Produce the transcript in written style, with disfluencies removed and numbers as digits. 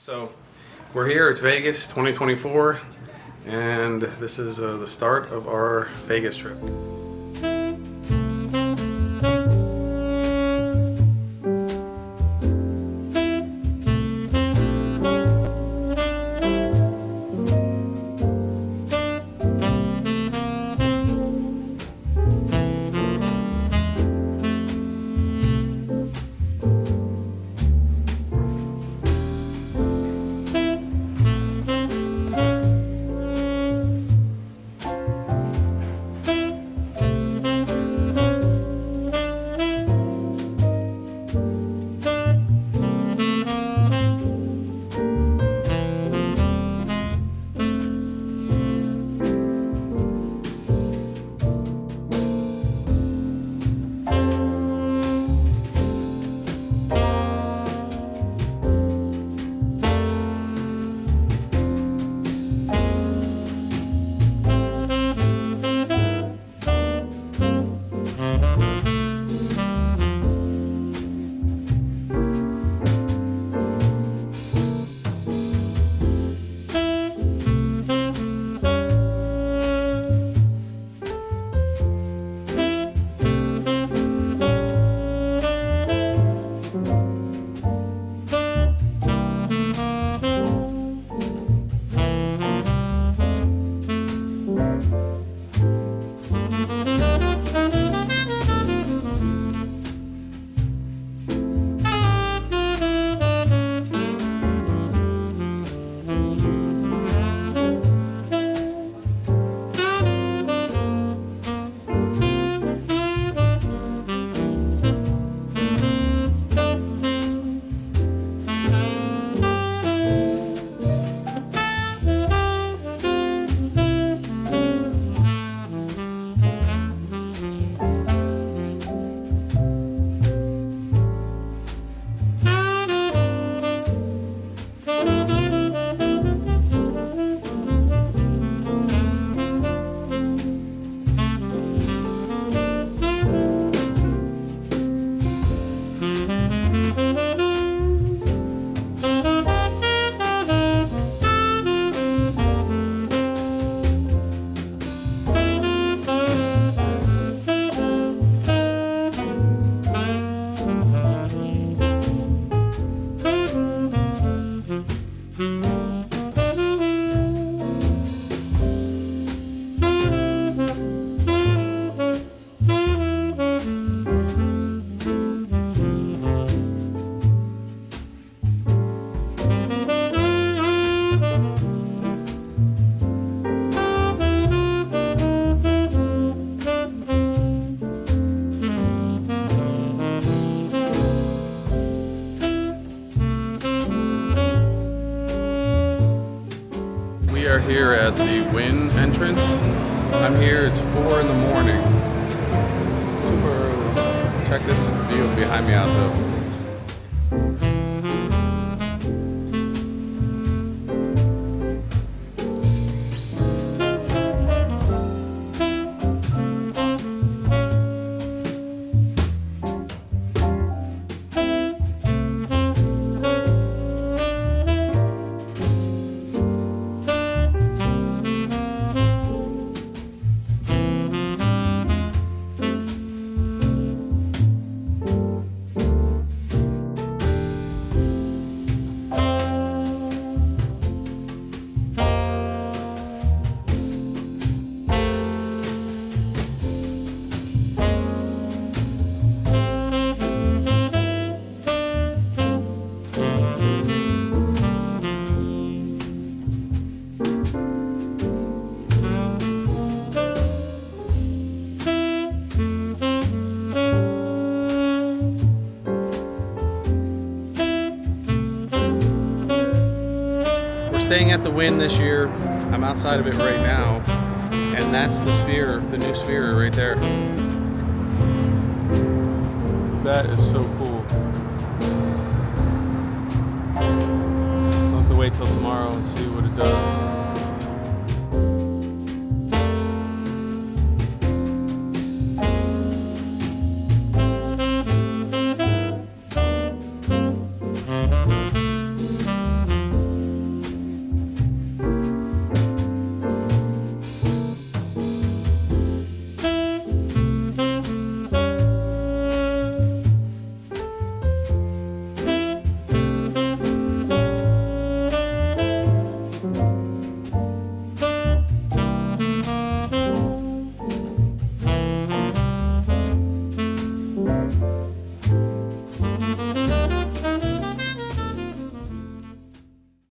So we're here, it's Vegas 2024, and this is the start of our Vegas trip. We are here at the Wynn entrance. I'm here, it's 4 in the morning. Super early. Check this view behind me out though. Staying at the Wynn this year. I'm outside of it right now, and that's the Sphere, the new Sphere right there. That is so cool. I'll have to wait till tomorrow and see what it does.